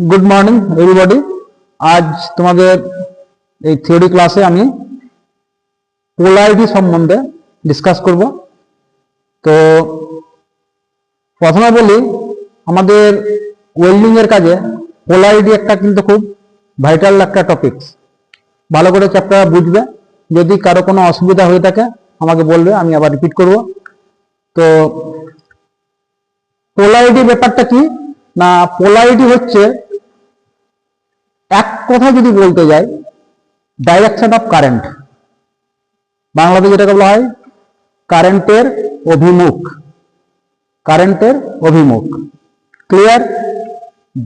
Good morning everybody. आज तुम्हारे theory क्लासे आमी पोलारिटी सम्बन्धे डिसकास करब। तो प्रथमे बोली आमादेर वेल्डिंग एर काजे पोलारिटी एकटा किन्तु खूब भाइटाल एकटा टपिक्स। भालो करे चैप्टार बुझबे, यदि कारो कोनो असुविधा हये थाके आमाके बोलबे, आमी आबार रिपिट करब। तो पोलारिटी ব্যাপারটা কি না, পোলারিটি হচ্ছে এক কথা যদি বলতে যাই ডাইরেকশন অফ কারেন্ট, বাংলাতে যেটাকে বলা হয় কারেন্টের অভিমুখ। কারেন্টের অভিমুখ, ক্লিয়ার?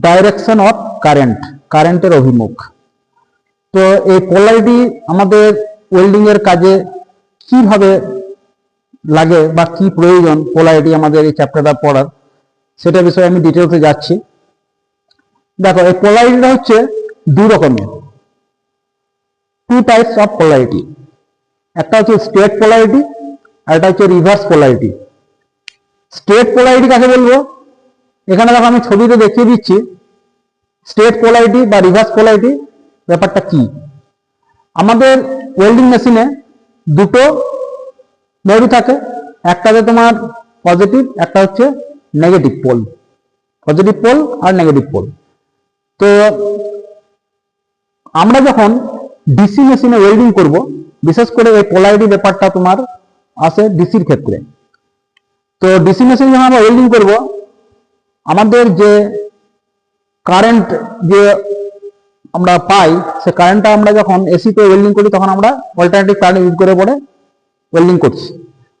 ডাইরেকশন অফ কারেন্ট, কারেন্টের অভিমুখ। তো এই পোলারিটি আমাদের ওয়েল্ডিং এর কাজে কিভাবে লাগে বা কি প্রয়োজন পোলারিটি আমাদের এই চ্যাপ্টারটা পড়ার, সেটা বিষয়ে আমি ডিটেলসে যাচ্ছি। দেখো, এই পোলারিটিটা হচ্ছে দুই রকমের, টু টাইপস অফ পোলারিটি। একটা হচ্ছে স্ট্রেট পোলারিটি আর একটা হচ্ছে রিভার্স পোলারিটি। স্ট্রেট পোলারিটি কাকে বলবো, এখানে দেখো আমি ছবিতে দেখিয়ে দিচ্ছি স্ট্রেট পোলারিটি বা রিভার্স পোলারিটি ব্যাপারটা কি। আমাদের ওয়েল্ডিং মেশিনে দুটো মেরু থাকে, একটাতে তোমার পজিটিভ, একটা হচ্ছে নেগেটিভ পোল, পজিটিভ পোল আর নেগেটিভ পোল। তো আমরা যখন ডিসি মেশিনে ওয়েল্ডিং করব, বিশেষ করে এই পোলারিটি ব্যাপারটা তোমার আসে ডিসির ক্ষেত্রে। তো ডিসি মেশিনে যখন আমরা ওয়েল্ডিং করব, আমাদের যে কারেন্ট যে আমরা পাই, সে কারেন্টটা আমরা যখন এসিতে ওয়েল্ডিং করি তখন আমরা অল্টারনেটিভ কারেন্ট ইউজ করে পরে ওয়েল্ডিং করছি।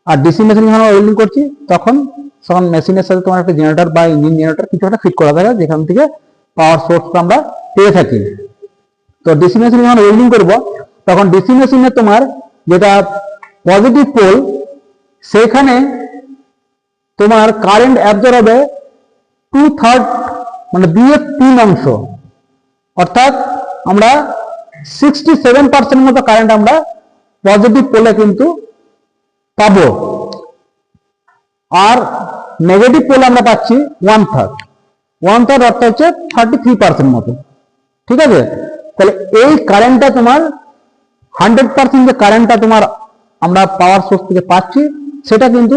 আর ডিসি মেশিন যখন আমরা ওয়েল্ডিং করছি তখন মেশিনের সাথে তোমার একটা জেনারেটর বা ইঞ্জিন জেনারেটর কিছু একটা ফিট করা থাকে, যেখান থেকে পাওয়ার সোর্সটা আমরা পেয়ে থাকি। তো ডিসি মেশিন যখন ওয়েল্ডিং করব তখন ডিসি মেশিনে তোমার যেটা পজিটিভ পোল, সেখানে তোমার কারেন্ট অ্যাবজর্ব হবে 2/3, মানে 2/3 অংশ, অর্থাৎ আমরা 67% মতো কারেন্ট আমরা পজিটিভ পোলে কিন্তু পাবো। আর নেগেটিভ পোলে আমরা পাচ্ছি 1/3 অর্থাৎ হচ্ছে 33% মতো। ঠিক আছে? তাহলে এই কারেন্টটা তোমার 100% যে কারেন্টটা তোমার আমরা পাওয়ার সোর্স থেকে পাচ্ছি, সেটা কিন্তু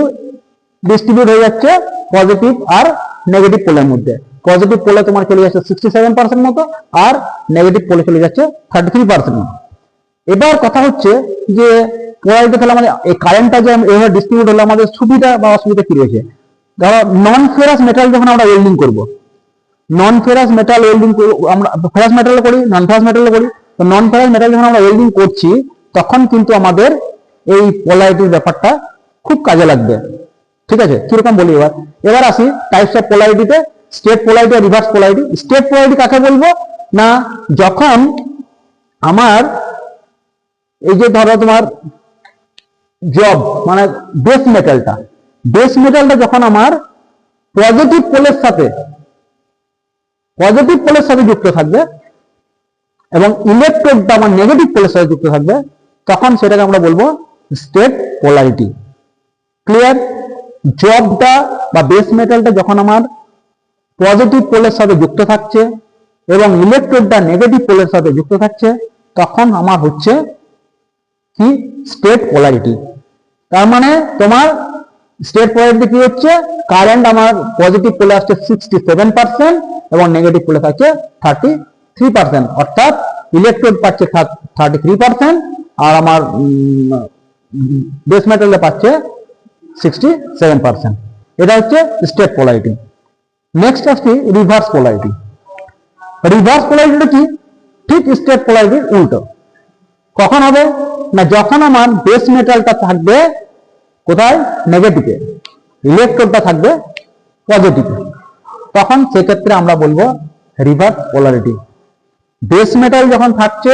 ডিস্ট্রিবিউট হয়ে যাচ্ছে পজিটিভ আর নেগেটিভ পোলের মধ্যে। পজিটিভ পোলে তোমার চলে যাচ্ছে 67% মতো, আর নেগেটিভ পোলে চলে যাচ্ছে 33% মতো। এবার কথা হচ্ছে যে পোলারিটি, তাহলে আমাদের এই কারেন্টটা যে এভাবে ডিস্ট্রিবিউট হলে আমাদের সুবিধা বা অসুবিধা কি রয়েছে। ধরো নন ফেরাস মেটাল যখন আমরা ওয়েল্ডিং করব, নন ফেরাস মেটাল ওয়েল্ডিং আমরা ফেরাস মেটালে করি, নন ফেরাস মেটালে করি। তো নন ফেরাস মেটাল যখন আমরা ওয়েল্ডিং করছি তখন কিন্তু আমাদের এই পোলারিটির ব্যাপারটা খুব কাজে লাগবে। ঠিক আছে? কিরকম বলি, এবার আসি টাইপস অফ পোলারিটিতে, স্ট্রেট পোলারিটি আর রিভার্স পোলারিটি। স্ট্রেট পোলারিটি কাকে বলবো না, যখন আমার এই যে ধরো তোমার জব মানে বেস মেটালটা যখন আমার পজিটিভ পোলের সাথে যুক্ত থাকবে এবং ইলেকট্রোডটা আমার নেগেটিভ পোলের সাথে যুক্ত থাকবে, তখন সেটাকে আমরা বলবো স্ট্রেট পোলারিটি। ক্লিয়ার? জবটা বা বেস মেটালটা যখন আমার পজিটিভ পোলের সাথে যুক্ত থাকছে এবং ইলেকট্রোডটা নেগেটিভ পোলের সাথে যুক্ত থাকছে, তখন আমার হচ্ছে কি স্ট্রেট পোলারিটি। তার মানে তোমার স্ট্রেট পোলারিটি কি হচ্ছে, কারেন্ট আমার পজিটিভ পোলে আসছে 67% এবং নেগেটিভ পোলে থাকছে 33%, অর্থাৎ ইলেকট্রোড পাচ্ছে 33% আর আমার বেস মেটালে পাচ্ছে 67%। এটা হচ্ছে স্ট্রেট পোলারিটি। নেক্সট আসছে রিভার্স পোলারিটি। রিভার্স পোলারিটিটা কি, ঠিক স্ট্রেট পোলারিটির উল্টো। কখন হবে না, যখন আমার বেস মেটালটা থাকবে কোথায়, নেগেটিভে, ইলেকট্রোডটা থাকবে পজিটিভে, তখন সেক্ষেত্রে আমরা বলবো রিভার্স পোলারিটি। বেস মেটাল যখন থাকছে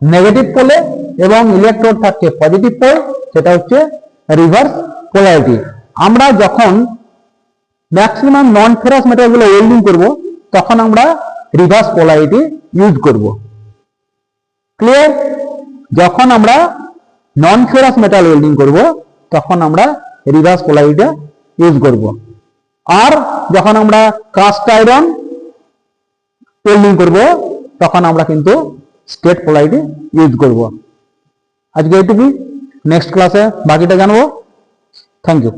নেগেটিভ পোলে এবং ইলেকট্রোড থাকছে পজিটিভ পোল, সেটা হচ্ছে রিভার্স পোলারিটি। আমরা যখন ম্যাক্সিমাম নন ফেরাস মেটালগুলো ওয়েল্ডিং করব, তখন আমরা রিভার্স পোলারিটি ইউজ করব। ক্লিয়ার? যখন আমরা নন ফেরাস মেটাল ওয়েল্ডিং করব তখন আমরা রিভার্স পোলারিটি ইউজ করব। আর যখন আমরা কাস্ট আয়রন ওয়েল্ডিং করব তখন আমরা কিন্তু স্টেট পোলারিটি ইউজ করব। আজকে এইটুকুই, নেক্সট ক্লাসে বাকিটা জানবো। Thank you.